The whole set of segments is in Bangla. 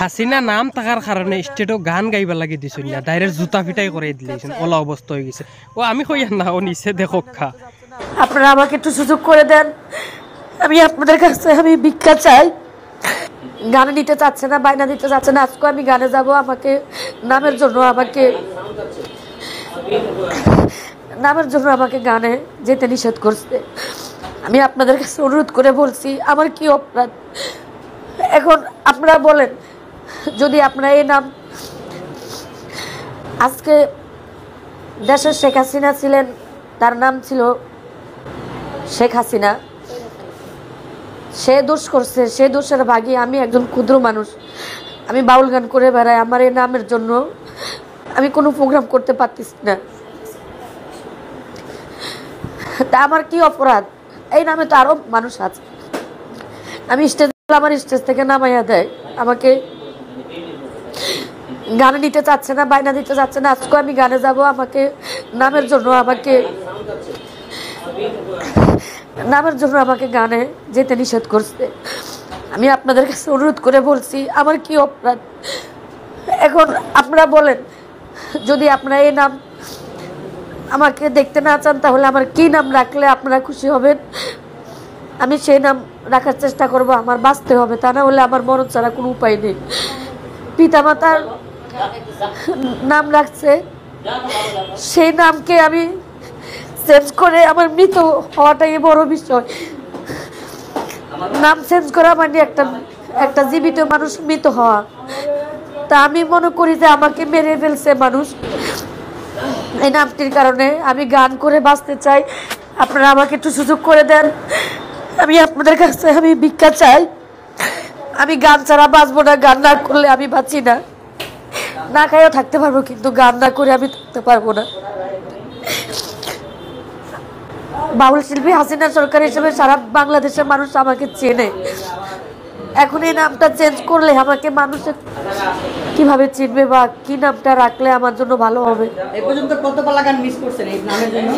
হাসিনা নাম থাকার কারণে স্টেটও গান গাইবার লাগি দিছুন না, ডাইরেক্ট জুতা ফিটাই করে দিলেছেন, ওলা অবস্থা হয়ে গেছে। ও আমি কইয়া না, ও নিচে দেখো খা। আপনারা আমাকে একটু সুযোগ করে দেন, আমি আপনাদের কাছে আমি ভিক্ষা চাই। গানে নিতে চাচ্ছে না, বাইনা দিতে চাচ্ছে না, আজকে আমি গানে যাব, আমাকে নামের জন্য আমাকে গানে যেতে নিষেধ করছে। আমি আপনাদের কাছে অনুরোধ করে বলছি, আমার কি অপরাধ? এখন আপনারা বলেন, যদি আপনারা এই নাম, আজকে দেশের শেখ হাসিনা ছিলেন, তার নাম ছিল শেখ হাসিনা, সে দোষ করছে, সে দোষের ভাগী আমি একজন ক্ষুদ্র মানুষ, আমি বাউল গান করে বেড়াই, আমার এই নামের জন্য আমি কোনো প্রোগ্রাম করতে পারতেছি না। তা আমার কি অপরাধ? এই নামে তো আরো মানুষ আছে। আমি স্টেজ, আমার স্টেজ থেকে নামাইয়া দেয়, আমাকে গানে নিতে চাচ্ছে না, বাইনা দিতে চাচ্ছে না, আজকে আমি গানে যাব, আমাকে নামের জন্য আমাকে গানে যেতে নিষেধ করছে। আমি আপনাদের কাছে অনুরোধ করে বলছি, আমার কি অপরাধ? এখন আপনারা বলেন, যদি আপনারা এই নাম আমাকে দেখতে না চান, তাহলে আমার কি নাম রাখলে আপনারা খুশি হবেন? আমি সেই নাম রাখার চেষ্টা করব, আমার বাঁচতে হবে, তা না হলে আমার মরণ ছাড়া কোনো উপায় নেই। পিতামাতার নাম রাখছে, সেই নামকে আমি চেঞ্জ করে আমার মৃত হওয়াটাই বড় বিষয়। নাম চেঞ্জ করা মানে একটা জীবিত মানুষ মৃত হওয়া। তা আমি মনে করি যে আমাকে মেরে ফেলছে মানুষ এই নামটির কারণে। আমি গান করে বাঁচতে চাই, আপনারা আমাকে একটু সুযোগ করে দেন, আমি আপনাদের কাছে আমি ভিক্ষা চাই। আমি গান ছাড়া বাঁচবো না, গান না করলে আমি বাঁচি না, না খাইও থাকতে পারবো, কিন্তু গান না করে আমি থাকতে পারবো না। বাউল শিল্পী হাসিনা সরকার হিসেবে সারা বাংলাদেশের মানুষ আমাকে চেনে। এখন এই নামটা চেঞ্জ করলে আমাকে মানুষে কিভাবে চিনবে, বা কি নামটা রাখলে আমার জন্য ভালো হবে? এই পর্যন্ত কত পালা গান মিস করছেন এই নামের জন্য?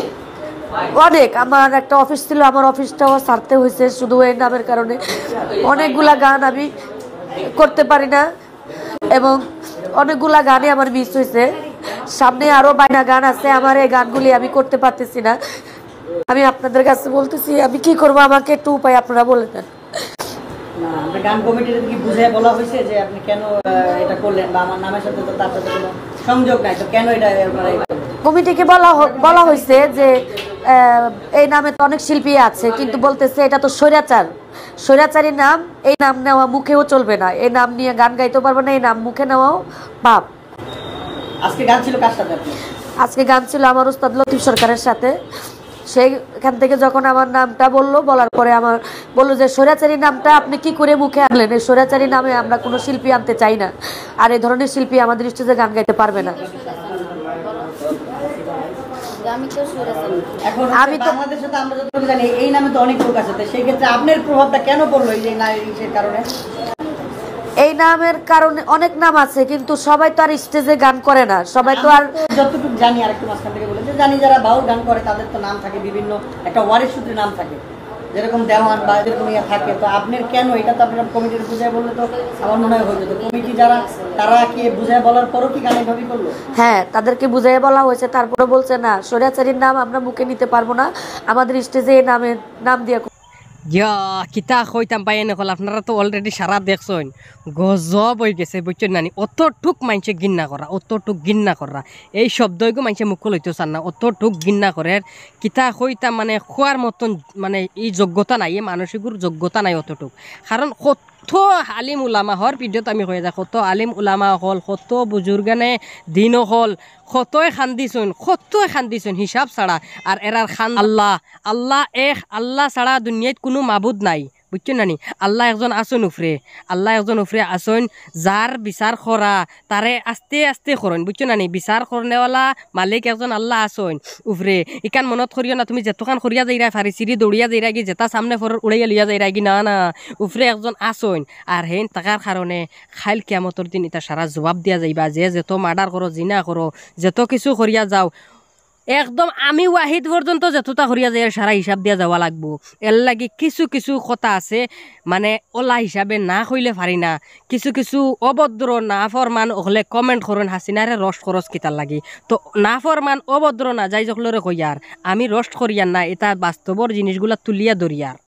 অনেক। আমার একটা অফিস ছিল, আমার অফিসটাও ছাড়তে হয়েছে শুধু এই নামের কারণে। অনেকগুলা গান আমি করতে পারি না, এবং অনেকগুলা গানে আমার মিস হয়েছে। সামনে আরো বাইনা গান আছে, আমার এই গানগুলি আমি করতে পারতেছি না। আমি আপনাদের কাছে বলতেছি, আমি কি করবো, আমাকে একটু উপায় আপনারা বলে দেন। গান কমিটিতে কি বুঝিয়ে বলা হয়েছে যে আপনি কেন এটা করলেন, বা আমার নামের সাথে তো তার সাথে কোনো সংযোগ নাই, তো কেন এটা? কমিটিকে বলা হয়েছে যে এই নামে তো অনেক শিল্পী আছে, কিন্তু বলতেছে এটা তো স্বৈরাচারী নাম, এই নাম নেওয়া মুখেও চলবে না, এই নাম নিয়ে গান গাইতে পারবে না, এই নাম মুখে নেওয়াও পাপ। আজকে গান ছিল কার সাথে? আজকে গান ছিল আমার উস্তাদ লতিফ সরকারের সাথে। সেইখান থেকে যখন আমার নামটা বলার পরে আমার বললো যে স্বৈরাচারী নামটা আপনি কি করে মুখে আনলেন, এই স্বৈরাচারী নামে আমরা কোনো শিল্পী আনতে চাই না, আর এই ধরনের শিল্পী আমাদের স্টেজে গান গাইতে পারবে না। আমি তো বাংলাদেশে তো আমরা যতটুকু জানি এই নামে তো অনেক লোক আছে, সেই ক্ষেত্রে আপনার প্রভাবটা কেন পড়লো এই কারণে? এই নামের কারণে অনেক নাম আছে, কিন্তু সবাই তো আর স্টেজে গান করে না, সবাই তো আর যতটুকু জানি, আর একটু মাঝখান থেকে বলে যে জানি যারা বাউল গান করে তাদের তো নাম থাকে, বিভিন্ন একটা ওয়ারিশ সূত্রে নাম থাকে, যেরকম দেওয়ান বা এরকম ইয়ে থাকে। তো আপনার কেন এটা? তো আপনার কমিটির বুঝায় বললে তো আমার মনে হয় হয়ে যেত। কমিটি যারা, তারা কি বুঝায় বলার পরও কি গান এভাবেই করলো? হ্যাঁ, তাদেরকে বুঝাই বলা হয়েছে, তারপরে বলছে না, স্বৈরাচারীর নাম আমরা মুখে নিতে পারবো না, আমাদের স্টেজে এই নাম দিয়ে। কিতা কইতাম পাই নকল, আপনারা তো অলরেডি সারা দেখছেন, গজব হয়ে গেছে বুঝছেন নানি। অতটুক মানুষে গিন্না করা এই শব্দগো মানুষে মুখ লইতে চান না, অতটুক গিন্না করে। কিতা কইতাম মানে খোয়ার মতন মানে এই যোগ্যতা নাই, এই মানসিকর যোগ্যতা নাই অতটুক। কারণ কত আলিম উলামা হর ভিডিওত আমি হয়ে যাই, কত আলিম উলামা হল, কত বুজুর্গানে দিন হল, কতই খান্দিছুন হিসাব ছাড়া। আর এরার খান আল্লাহ এক, আল্লাহ ছাড়া দুনিয়াত কোনো মাবুদ নাই বুঝছেন নানি। আল্লাহ একজন আসন উফরে, আসন, যার বিচার করা তারে আস্তে আস্তে করেন বুঝছেন নানি। বিচার করনেওয়ালা মালিক একজন আল্লাহ আসন উফরে। ইকান মনত করিও না তুমি যেতখান করিয়া যাইরা ফারি চিরি দৌড়িয়া যাইরা কি যেটা সামনে ফরের উড়াইয়া লিয়া যাইরা কি, না উফরে একজন আসন। আর হেন টাকার কারণে খাইল কিয়ামতর দিন এটা সারা জবাব দিয়া যাইবা, যে যেত মার্ডার করো, জিনা করো, যত কিছু করিয়া যাও, একদম আমি ওয়াহিদ পর্যন্ত যতটা করিয়া যায় সারা হিসাব দিয়া যাওয়া লাগবো। এর লাগি কিছু কিছু কথা আছে মানে ওলা হিসাবে না কইলে পারি না। কিছু কিছু অভদ্র না ফরমান হলে কমেন্ট করুন হাসিনারে রোস্ট খরচ কিতার লাগি। তো না ফরমান অভদ্র না যাই যখলরে কইয়ার আমি রোস্ট করিয়ার না, এটা বাস্তবর জিনিসগুলা তুলিয়া ধরিয়ার।